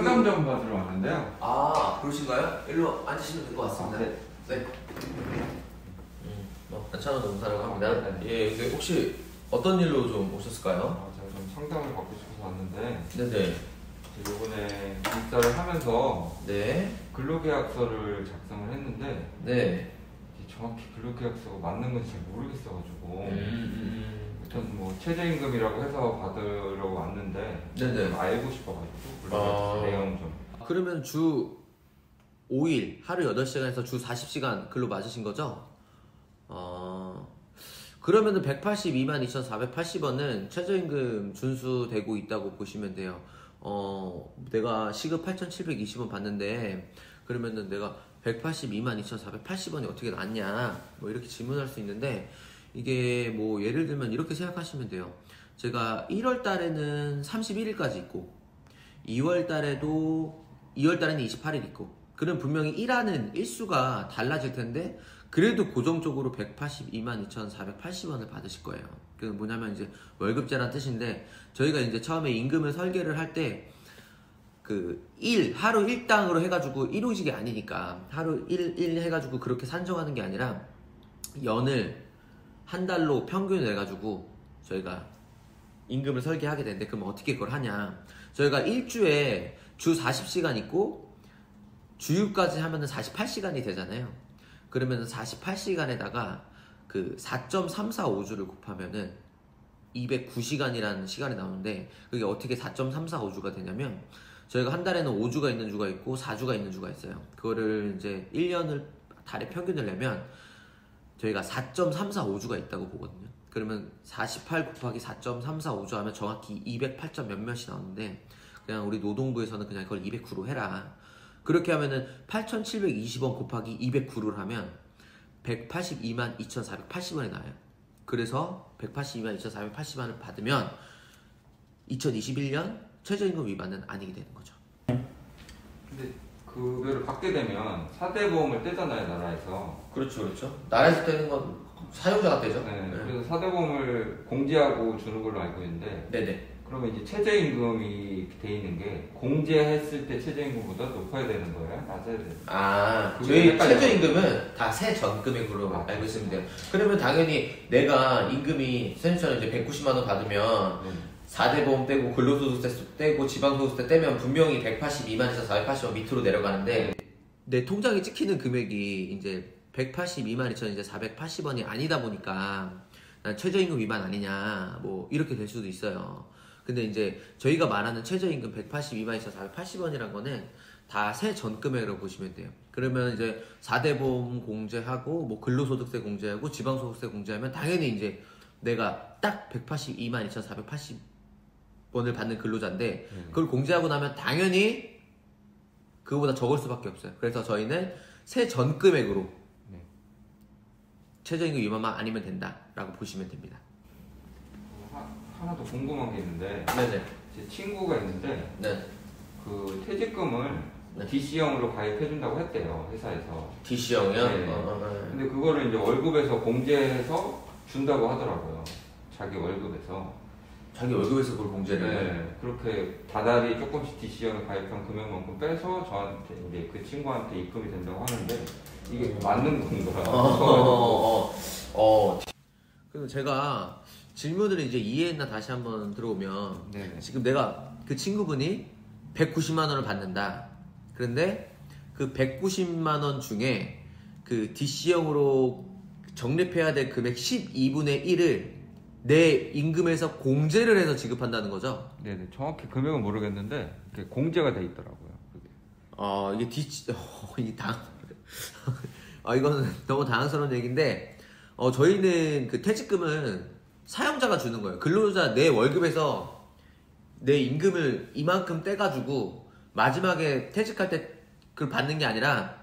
상담 좀 받으러 왔는데요. 아, 그러신가요? 일로 앉으시면 될 것 같습니다. 네. 네. 안찬호 농사라고 합니다. 예, 근데 혹시 어떤 일로 좀 오셨을까요? 제가 좀 상담을 받고 싶어서 왔는데, 네네. 이번에 입사를 하면서 네. 근로계약서를 작성을 했는데, 네. 정확히 근로계약서가 맞는 건지 잘 모르겠어가지고 일단 뭐 최저임금이라고 해서 받으려고 왔는데, 네네. 좀 알고 싶어가지고 근로계약서 내용 좀. 그러면 주 5일, 하루 8시간에서 주 40시간 근로 맞으신 거죠? 그러면은 182만 2,480원은 최저임금 준수되고 있다고 보시면 돼요. 내가 시급 8,720원 받는데, 그러면은 내가 182만 2,480원이 어떻게 났냐? 뭐 이렇게 질문할 수 있는데, 이게 뭐 예를 들면 이렇게 생각하시면 돼요. 제가 1월 달에는 31일까지 있고, 2월 달에는 28일 있고, 그럼 분명히 일하는 일수가 달라질 텐데, 그래도 고정적으로 182만 2,480원을 받으실 거예요. 그 뭐냐면 이제 월급제란 뜻인데, 저희가 이제 처음에 임금을 설계를 할 때, 하루 일당으로 해가지고 일용직이 아니니까, 하루 일 해가지고 그렇게 산정하는 게 아니라, 연을 한 달로 평균을 해가지고, 저희가 임금을 설계하게 되는데, 그럼 어떻게 그걸 하냐. 저희가 일주에 주 40시간 있고, 주휴까지 하면은 48시간이 되잖아요. 그러면 48시간에다가 그 4.345주를 곱하면은 209시간이라는 시간이 나오는데, 그게 어떻게 4.345주가 되냐면, 저희가 한 달에는 5주가 있는 주가 있고 4주가 있는 주가 있어요. 그거를 이제 1년을 달에 평균을 내면 저희가 4.345주가 있다고 보거든요. 그러면 48 곱하기 4.345주 하면 정확히 208점 몇몇이 나오는데, 그냥 우리 노동부에서는 그냥 그걸 209로 해라. 그렇게 하면은 8,720원 곱하기 209를 하면 182만 2,480원이 나와요. 그래서 182만 2,480원을 받으면 2021년 최저임금 위반은 아니게 되는 거죠. 근데 그거를 받게 되면 4대 보험을 떼잖아요, 나라에서. 그렇죠. 나라에서 떼는 건 사용자가 떼죠. 네. 그래서 4대 보험을 공제하고 주는 걸로 알고 있는데, 네네. 그러면 이제 최저임금이 돼 있는 게 공제했을 때 최저임금보다 높아야 되는 거예요? 낮아야 되는 거예요? 저희 최저임금은 다 세 전금액으로 알고 있으면 돼요. 그러면 당연히 내가 임금이 선생님처럼 이제 190만 원 받으면 4대 보험 떼고 근로소득세 떼고 지방소득세 떼면 분명히 182만에서 480원 밑으로 내려가는데, 내 통장에 찍히는 금액이 이제 182만 2천 이제 480원이 아니다 보니까 난 최저임금 위반 아니냐 뭐 이렇게 될 수도 있어요. 근데 이제 저희가 말하는 최저임금 182만 2,480원이란 거는 다 세 전금액으로 보시면 돼요. 그러면 이제 4대 보험 공제하고 뭐 근로소득세 공제하고 지방소득세 공제하면 당연히 이제 내가 딱 182만 2,480원을 받는 근로자인데, 그걸 공제하고 나면 당연히 그거보다 적을 수밖에 없어요. 그래서 저희는 세 전금액으로 최저임금 위반만 아니면 된다라고 보시면 됩니다. 하나 더 궁금한 게 있는데, 네네. 제 친구가 있는데, 네. 그 퇴직금을 DC형으로 가입해준다고 했대요, 회사에서. DC형이요? 네. 근데 그거를 이제 월급에서 공제해서 준다고 하더라고요. 자기 월급에서. 자기 월급에서 그걸 공제를 해요? 네. 그렇게 다달이 조금씩 DC형에 가입한 금액만큼 빼서 저한테 이제 그 친구한테 입금이 된다고 하는데, 이게 맞는 건가요? 그래서 제가 질문을 이제 이해했나 다시 한번 들어오면, 네네. 지금 내가 그 친구분이 190만 원을 받는다. 그런데 그 190만 원 중에 그 DC형으로 적립해야 될 금액 12분의 1을 내 임금에서 공제를 해서 지급한다는 거죠? 네네. 정확히 금액은 모르겠는데 이게 공제가 돼 있더라고요. 그게. 이거는 너무 당황스러운 얘기인데, 저희는 그 퇴직금은 사용자가 주는 거예요. 근로자 내 월급에서 내 임금을 이만큼 떼가지고 마지막에 퇴직할 때 그걸 받는 게 아니라,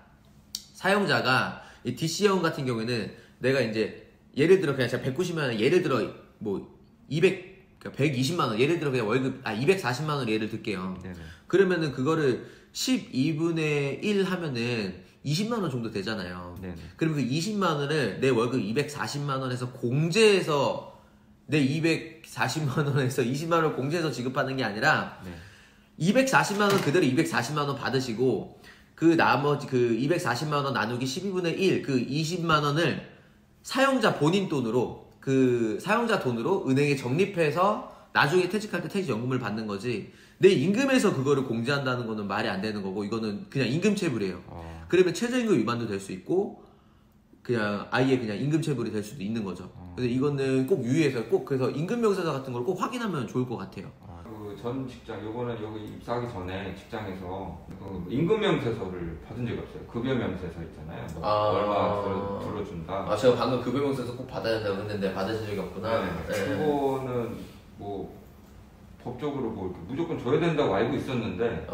사용자가 이 DC형 같은 경우에는 내가 이제 예를 들어 그냥 제가 190만 원, 예를 들어 뭐 120만 원, 예를 들어 그냥 월급 240만 원 예를 들게요. 네네. 그러면은 그거를 12분의 1 하면은 20만 원 정도 되잖아요. 네네. 그러면 그 20만 원을 내 월급 240만 원에서 공제해서 내 240만 원에서 20만 원을 공제해서 지급하는 게 아니라, 240만 원 그대로 240만 원 받으시고 그 나머지 그 240만 원 나누기 12분의 1 그 20만 원을 사용자 본인 돈으로 그 사용자 돈으로 은행에 적립해서 나중에 퇴직할 때 퇴직연금을 받는 거지 내 임금에서 그거를 공제한다는 거는 말이 안 되는 거고 이거는 그냥 임금체불이에요. 그러면 최저임금 위반도 될 수 있고 그냥 아예 그냥 임금체불이 될 수도 있는 거죠. 그래서 이거는 꼭 유의해서 꼭 그래서 임금명세서 같은 걸 꼭 확인하면 좋을 것 같아요. 그 전 직장 요거는 여기 입사하기 전에 직장에서 그 임금명세서를 받은 적이 없어요. 급여명세서 있잖아요. 뭐 얼마 들어준다. 아 제가 방금 급여명세서 꼭 받아야 된다고 했는데 받으신 적이 없구나. 네. 그거는 뭐 법적으로 뭐 이렇게 무조건 줘야 된다고 알고 있었는데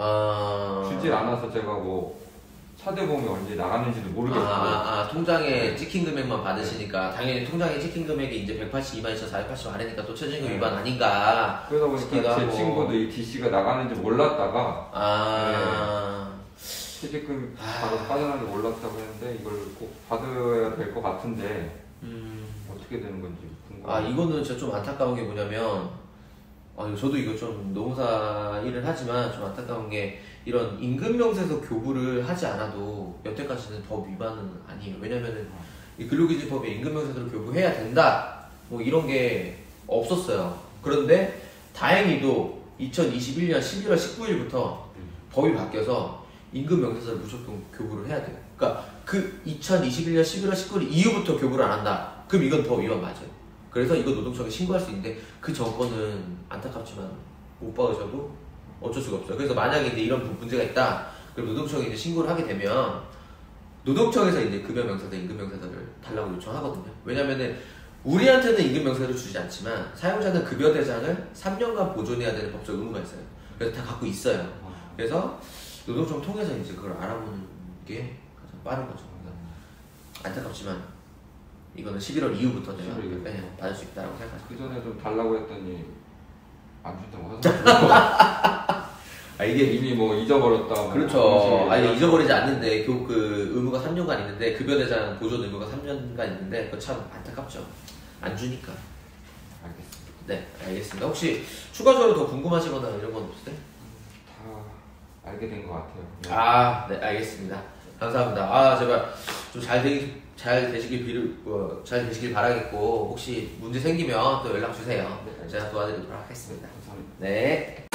주질 않아서 제가 뭐 차대보험이 언제 나가는지도 모르겠고 통장에 찍힌 금액만 받으시니까 당연히 통장에 찍힌 금액이 이제 182만 2,480원 아래니까 또 최저임금 위반 아닌가. 그러다 보니까 제 친구도 이 DC가 나가는지 몰랐다가 퇴직금 바로 빠져나가는 게 몰랐다고 했는데 이걸 꼭 받아야 될 것 같은데 어떻게 되는 건지 궁금해요. 이거는 진짜 좀 안타까운 게 뭐냐면 저도 이거 좀 노무사 일을 하지만 좀 안타까운 게 이런 임금명세서 교부를 하지 않아도 여태까지는 법 위반은 아니에요. 왜냐면은 이 근로기준법에 임금명세서를 교부해야 된다 뭐 이런 게 없었어요. 그런데 다행히도 2021년 11월 19일부터 법이 바뀌어서 임금명세서를 무조건 교부를 해야 돼요. 그러니까 그 2021년 11월 19일 이후부터 교부를 안 한다. 그럼 이건 법 위반 맞아요. 그래서 이거 노동청에 신고할 수 있는데 그 정권은 안타깝지만 못 받으셔도 어쩔 수가 없어요. 그래서 만약에 이제 이런 문제가 있다. 그럼 노동청에 이제 신고를 하게 되면 노동청에서 이제 급여명세서, 임금명세서를 달라고 요청하거든요. 왜냐면은 우리한테는 임금명세서를 주지 않지만 사용자는 급여대장을 3년간 보존해야 되는 법적 의무가 있어요. 그래서 다 갖고 있어요. 그래서 노동청 통해서 이제 그걸 알아보는 게 가장 빠른 거죠. 안타깝지만 이거는 11월 이후부터 내가 받을 수 있다고 생각하죠. 그 전에 좀 달라고 했더니 안 준다고 하더라고요. 이게 이미 뭐 잊어버렸다. 그렇죠. 이게 잊어버리지 않는데 그 의무가 3년간 있는데 급여대장 보존 의무가 3년간 있는데 그거 참 안타깝죠. 안 주니까. 알겠습니다. 네, 알겠습니다. 혹시 추가적으로 더 궁금하시거나 이런 건 없으세요? 다 알게 된 것 같아요. 네, 알겠습니다. 감사합니다. 제발 좀 잘 되시길 바라겠고 혹시 문제 생기면 또 연락 주세요. 제가 도와드리도록 하겠습니다. 감사합니다. 네.